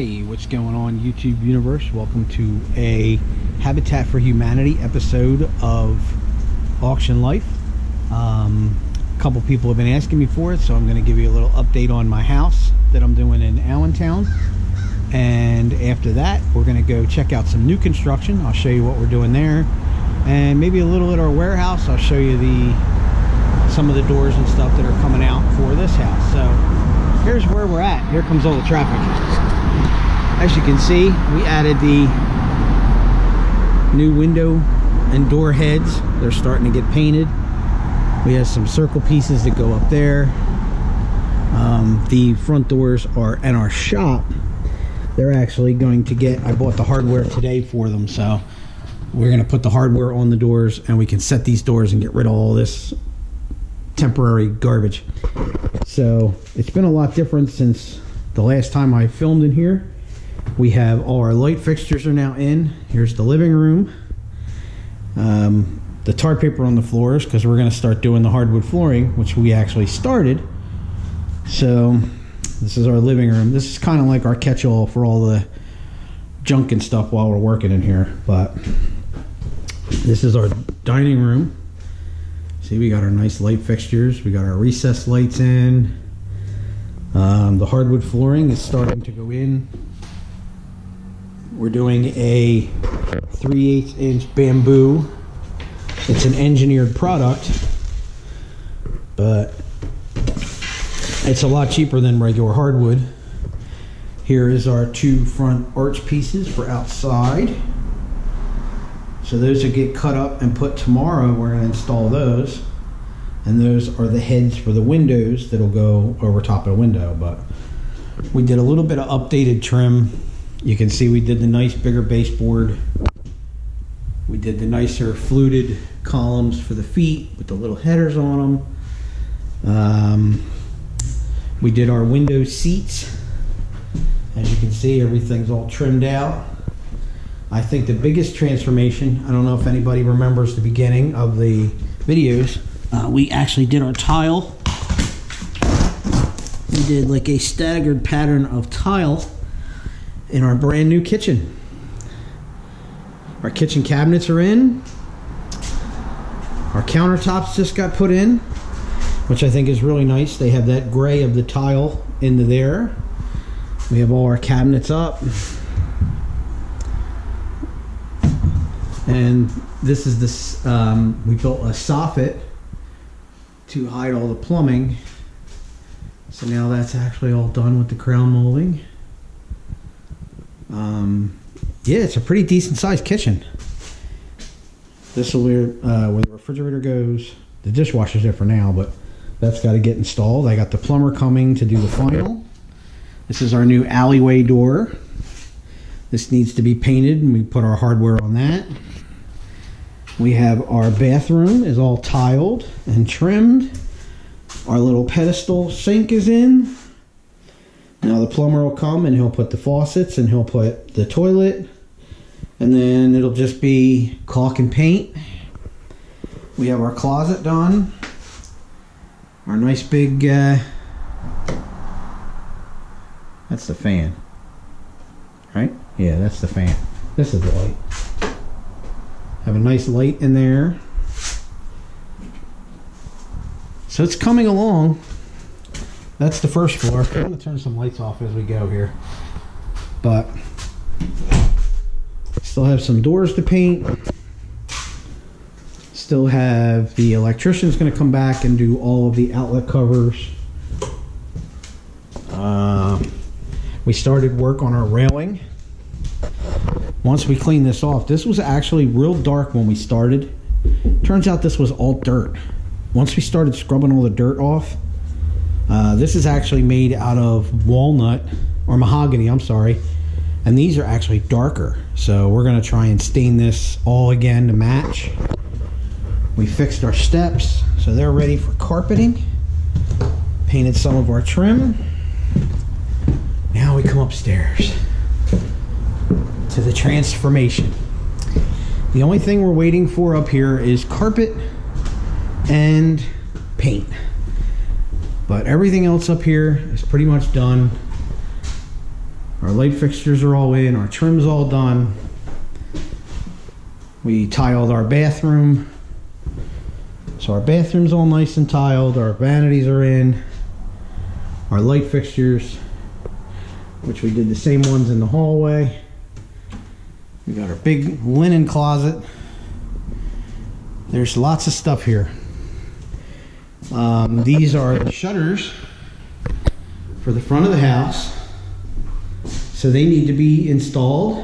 Hey, what's going on, YouTube universe? Welcome to a Habitat for Humanity episode of AuctionLife. A couple people have been asking me for it, so I'm going to give you a little update on my house that I'm doing in Allentown. And after that, we're going to go check out some new construction. I'll show you what we're doing there, and maybe a little at our warehouse. I'll show you some of the doors and stuff that are coming out for this house. So here's where we're at. Here comes all the traffic. As you can see, we added the new window and door heads. They're starting to get painted. We have some circle pieces that go up there. The front doors are in our shop. They're actually going to get, I bought the hardware today for them, so we're going to put the hardware on the doors and we can set these doors and get rid of all this temporary garbage. So it's been a lot different since the last time I filmed in here. We have all our light fixtures are now in. Here's the living room. The tar paper on the floors, because we're going to start doing the hardwood flooring, which we actually started. So this is our living room. This is kind of like our catch-all for all the junk and stuff while we're working in here. But this is our dining room. See, we got our nice light fixtures. We got our recessed lights in. The hardwood flooring is starting to go in. We're doing a 3/8 inch bamboo. It's an engineered product, but it's a lot cheaper than regular hardwood. Here is our two front arch pieces for outside. So those will get cut up and put tomorrow. We're going to install those. And those are the heads for the windows that'll go over top of the window. But we did a little bit of updated trim. You can see we did the nice bigger baseboard. We did the nicer fluted columns for the feet with the little headers on them. We did our window seats. As you can see, everything's all trimmed out. I think the biggest transformation, I don't know if anybody remembers the beginning of the videos, we actually did our tile. We did like a staggered pattern of tile in our brand new kitchen. Our kitchen cabinets are in. Our countertops just got put in, which I think is really nice. They have that gray of the tile into there. We have all our cabinets up. And this is this, we built a soffit to hide all the plumbing. So now that's actually all done with the crown molding. Yeah, it's a pretty decent sized kitchen. This is where the refrigerator goes. The dishwasher's there for now, but that's got to get installed. I got the plumber coming to do the final. This is our new alleyway door. This needs to be painted, and we put our hardware on that. We have our bathroom is all tiled and trimmed. Our little pedestal sink is in. Now the plumber will come and he'll put the faucets and he'll put the toilet, and then it'll just be caulk and paint. We have our closet done. Our nice big, that's the fan, right? Yeah, that's the fan. This is the light. Have a nice light in there. So it's coming along. That's the first floor. I'm going to turn some lights off as we go here. But still have some doors to paint. Still have the electrician's going to come back and do all of the outlet covers. We started work on our railing. Once we clean this off, this was actually real dark when we started. Turns out this was all dirt. Once we started scrubbing all the dirt off, this is actually made out of walnut, or mahogany, I'm sorry. And these are actually darker. So we're going to try and stain this all again to match. We fixed our steps, so they're ready for carpeting. Painted some of our trim. Now we come upstairs to the transformation. The only thing we're waiting for up here is carpet and paint. But everything else up here is pretty much done. Our light fixtures are all in, our trim's all done. We tiled our bathroom. So our bathroom's all nice and tiled, our vanities are in. Our light fixtures, which we did the same ones in the hallway. We got our big linen closet. There's lots of stuff here. These are the shutters for the front of the house. So they need to be installed.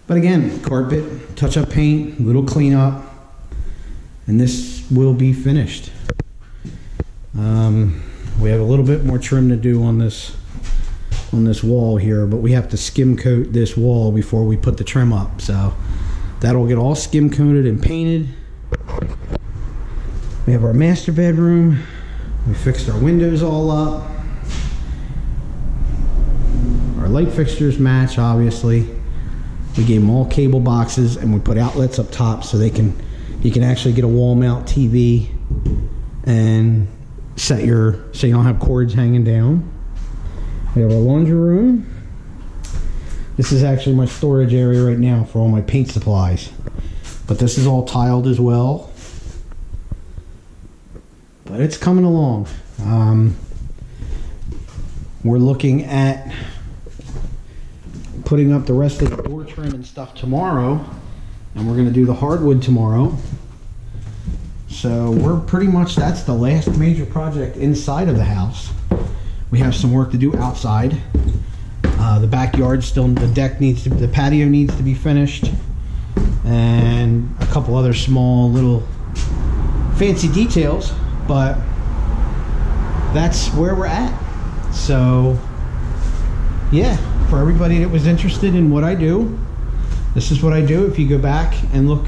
But again, carpet, touch-up paint, little cleanup, and this will be finished. We have a little bit more trim to do on this wall here, but we have to skim coat this wall before we put the trim up. So that'll get all skim coated and painted. We have our master bedroom. We fixed our windows all up. Our light fixtures match, obviously. We gave them all cable boxes, and we put outlets up top so you can actually get a wall mount TV and so you don't have cords hanging down. We have our laundry room. This is actually my storage area right now for all my paint supplies. But this is all tiled as well. But it's coming along. We're looking at putting up the rest of the door trim and stuff tomorrow. And we're going to do the hardwood tomorrow. So we're pretty much, that's the last major project inside of the house. We have some work to do outside. The backyard still, the patio needs to be finished. And a couple other small little fancy details, but that's where we're at. So yeah, for everybody that was interested in what I do, this is what I do. If you go back and look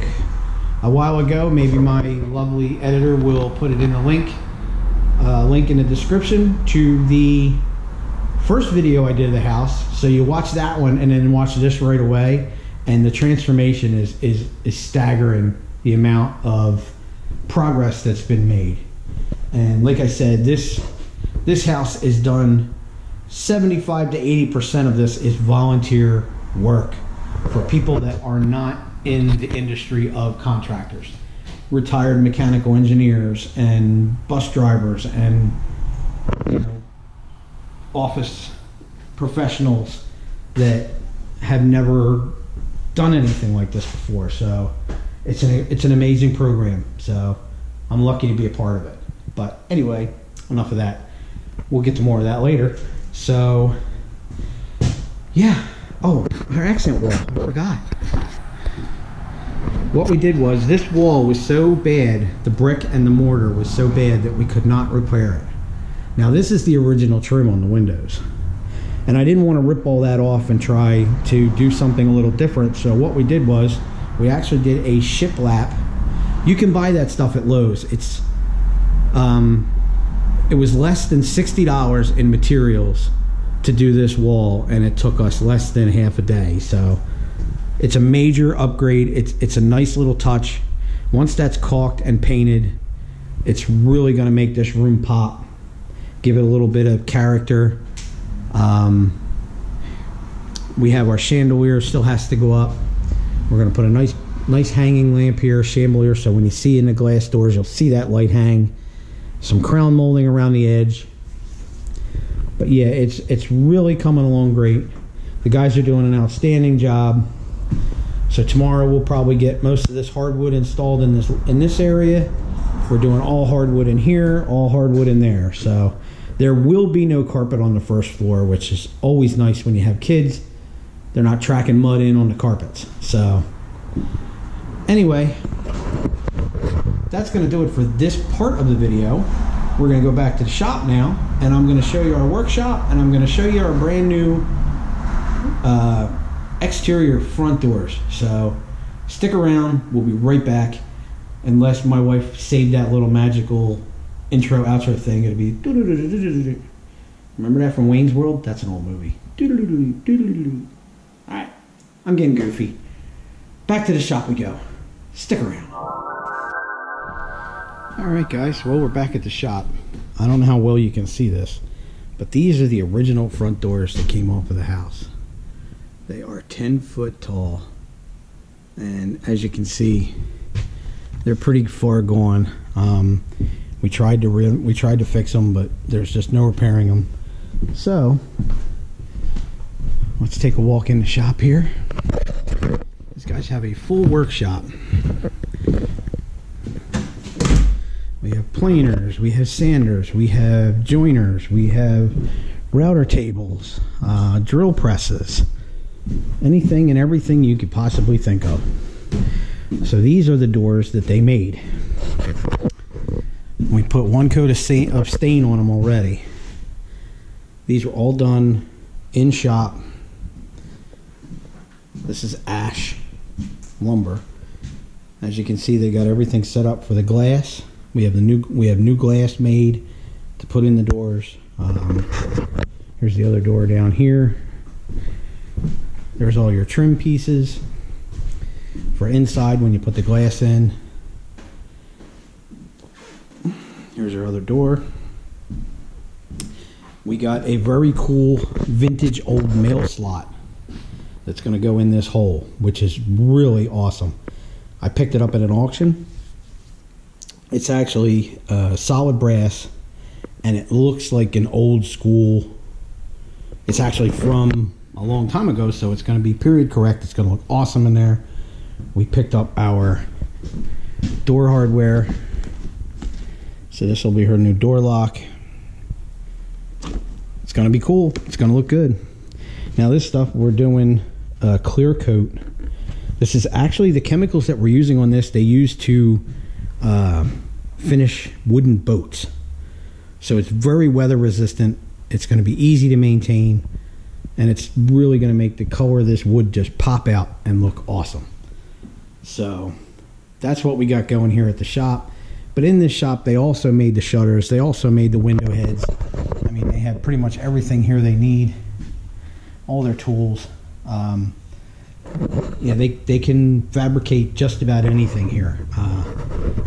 a while ago, maybe my lovely editor will put it in the link in the description to the first video I did of the house. So you watch that one and then watch this right away, and the transformation is staggering, the amount of progress that's been made. And like I said, this house is done 75 to 80% of this is volunteer work for people that are not in the industry of contractors, retired mechanical engineers and bus drivers and office professionals that have never done anything like this before. So it's an amazing program. So I'm lucky to be a part of it. But anyway, enough of that. We'll get to more of that later. So yeah. Oh, our accent wall, I forgot. What we did was, this wall was so bad, the brick and the mortar was so bad that we could not repair it. Now this is the original trim on the windows, and I didn't want to rip all that off and try to do something a little different. So what we did was, we actually did a shiplap. You can buy that stuff at Lowe's. It was less than $60 in materials to do this wall, and it took us less than half a day. So it's a major upgrade. It's a nice little touch. Once that's caulked and painted, it's really going to make this room pop, give it a little bit of character. We have our chandelier, still has to go up. We're going to put a nice hanging lamp here, chandelier, so when you see in the glass doors, you'll see that light hang. Some crown molding around the edge. But yeah, it's really coming along great. The guys are doing an outstanding job. So tomorrow we'll probably get most of this hardwood installed in this area. We're doing all hardwood in here, all hardwood in there. So there will be no carpet on the first floor, which is always nice when you have kids. They're not tracking mud in on the carpets. So anyway, that's going to do it for this part of the video. We're going to go back to the shop now, and I'm going to show you our workshop, and I'm going to show you our brand new exterior front doors. So stick around, we'll be right back. Unless my wife saved that little magical intro outro thing, it'll be doo-doo-doo-doo-doo-doo-doo. Remember that from Wayne's World? That's an old movie. Doo-doo-doo-doo-doo-doo-doo. Alright, I'm getting goofy. Back to the shop we go. Stick around. Alright guys, well, we're back at the shop. I don't know how well you can see this, But these are the original front doors that came off of the house. They are 10 foot tall. And as you can see, they're pretty far gone. We tried to fix them, but there's just no repairing them. So let's take a walk in the shop here. These guys have a full workshop. We have planers, we have sanders, we have joiners, we have router tables, drill presses, anything and everything you could possibly think of. So these are the doors that they made. We put one coat of stain on them already. These were all done in shop. This is ash lumber. As you can see, they got everything set up for the glass. We have new glass made to put in the doors. Here's the other door down here. There's all your trim pieces for inside when you put the glass in. Here's our other door. We got a very cool vintage old mail slot that's going to go in this hole, which is really awesome. I picked it up at an auction. It's actually solid brass, and it looks like an old school. It's actually from a long time ago, so it's going to be period correct. It's going to look awesome in there. We picked up our door hardware, so this will be her new door lock. It's going to be cool. It's going to look good. Now this stuff, we're doing a clear coat. This is actually the chemicals that we're using on this. They use to finish wooden boats. So it's very weather resistant. It's going to be easy to maintain, and it's really going to make the color of this wood just pop out and look awesome. So that's what we got going here at the shop. But in this shop, they also made the shutters. They also made the window heads. I mean, they have pretty much everything here they need. All their tools. Yeah, they can fabricate just about anything here.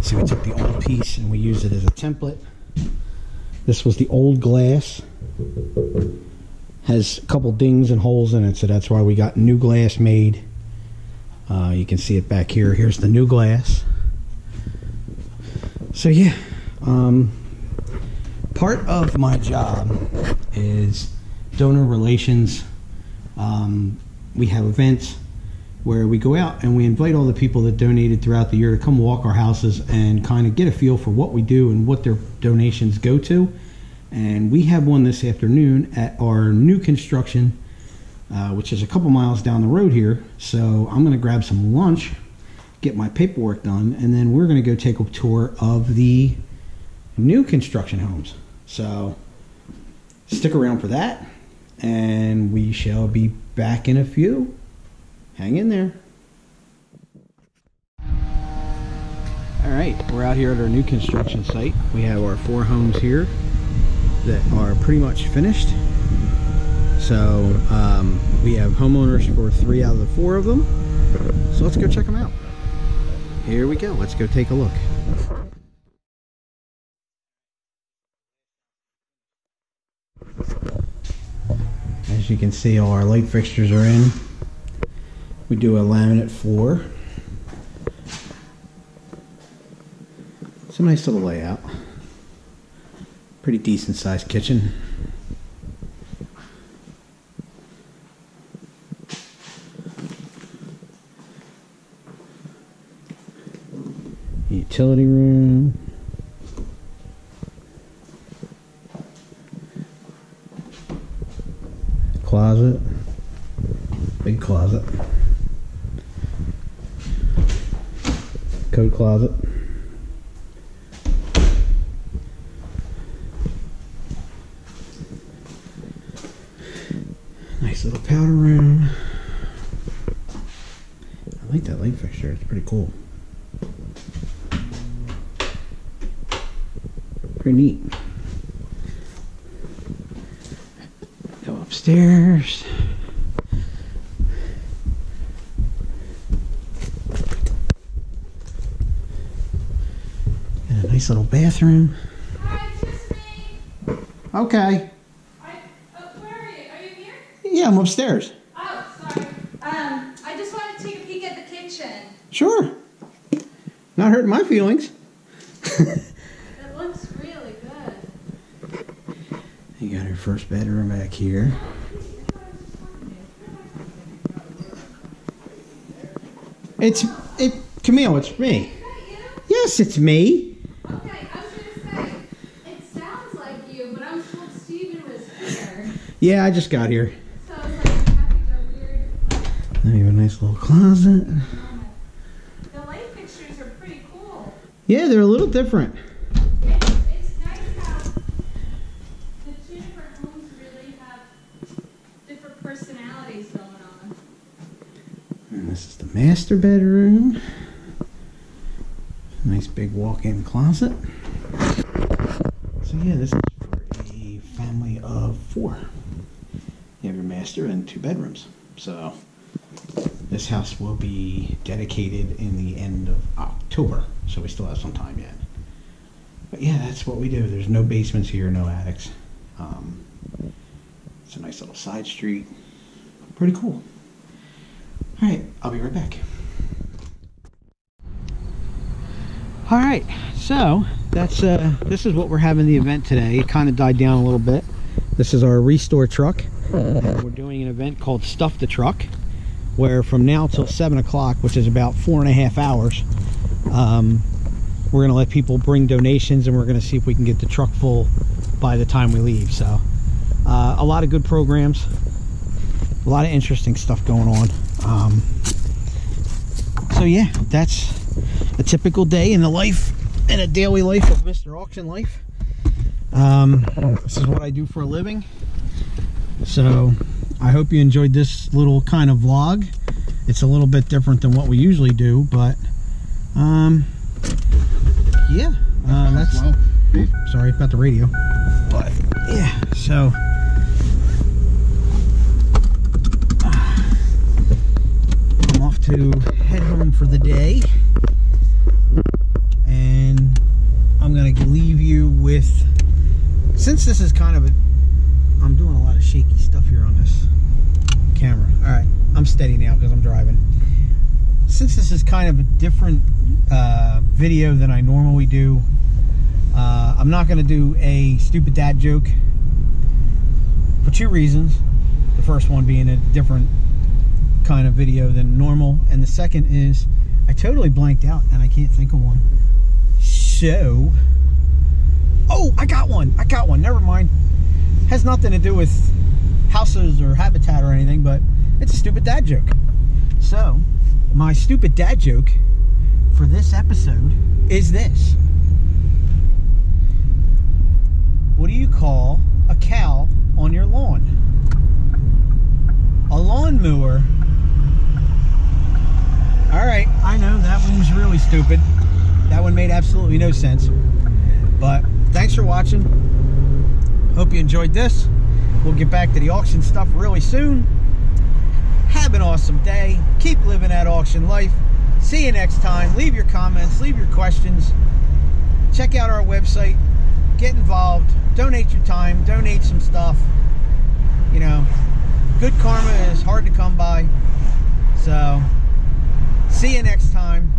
So we took the old piece and we used it as a template. This was the old glass. Has a couple dings and holes in it, so that's why we got new glass made. You can see it back here. Here's the new glass. So yeah, part of my job is donor relations. We have events where we go out and we invite all the people that donated throughout the year to come walk our houses and kind of get a feel for what we do and what their donations go to. And we have one this afternoon at our new construction, which is a couple miles down the road here. So I'm going to grab some lunch, get my paperwork done, and then we're going to go take a tour of the new construction homes. So stick around for that, and we shall be back in a few. Hang in there. All right, we're out here at our new construction site. We have our 4 homes here that are pretty much finished. So we have homeowners for 3 out of the 4 of them. So let's go check them out. Here we go. Let's go take a look. As you can see, all our light fixtures are in. We do a laminate floor. It's a nice little layout. Pretty decent sized kitchen. Utility room. Closet. Big closet. Coat closet. Nice little powder room. I like that light fixture. It's pretty cool. Pretty neat. Go upstairs. And a nice little bathroom. Okay. I Yeah, I'm upstairs. Oh, sorry. I just wanted to take a peek at the kitchen. Sure. Not hurting my feelings. It looks really good. You got your first bedroom back here. Camille, it's me. Is that you? Yes, it's me. Okay, I was going to say, it sounds like you, but I was told Steven was here. Yeah, I just got here. So I was like, having a weird Then you have a nice little closet. moment. The light fixtures are pretty cool. Yeah, they're a little different. It's nice how the two different homes really have different personalities going on. And this is the master bedroom. Nice big walk-in closet. So yeah, this is for a family of 4. You have your master and 2 bedrooms. So this house will be dedicated in the end of October. So we still have some time yet. But yeah, that's what we do. There's no basements here, no attics. It's a nice little side street. Pretty cool. All right, I'll be right back. All right, so that's this is what we're having the event today. It kind of died down a little bit. This is our restore truck. We're doing an event called Stuff the Truck, where from now till 7 o'clock, which is about 4.5 hours, we're going to let people bring donations, and we're going to see if we can get the truck full by the time we leave. So a lot of good programs, a lot of interesting stuff going on. So yeah, that's a typical day in the life and a daily life of Mr. Auction Life. This is what I do for a living. So I hope you enjoyed this little kind of vlog. It's a little bit different than what we usually do, but yeah, that's sorry about the radio, but yeah, so I'm off to head home for the day, and I'm gonna leave you with, since this is kind of I'm doing a lot of shaky stuff here on this camera. All right, I'm steady now because I'm driving. Since this is kind of a different video than I normally do, I'm not going to do a stupid dad joke for 2 reasons. The first one being a different kind of video than normal, and the second is I totally blanked out and I can't think of one. So, oh, I got one. Never mind. Has nothing to do with houses or habitat or anything, but it's a stupid dad joke. So, my stupid dad joke for this episode is this. What do you call a cow on your lawn? A lawnmower. Alright, I know that one was really stupid. That one made absolutely no sense. But thanks for watching. Hope you enjoyed this. We'll get back to the auction stuff really soon. Have an awesome day. Keep living that auction life. See you next time. Leave your comments. Leave your questions. Check out our website. Get involved. Donate your time. Donate some stuff. You know, good karma is hard to come by. So, see you next time.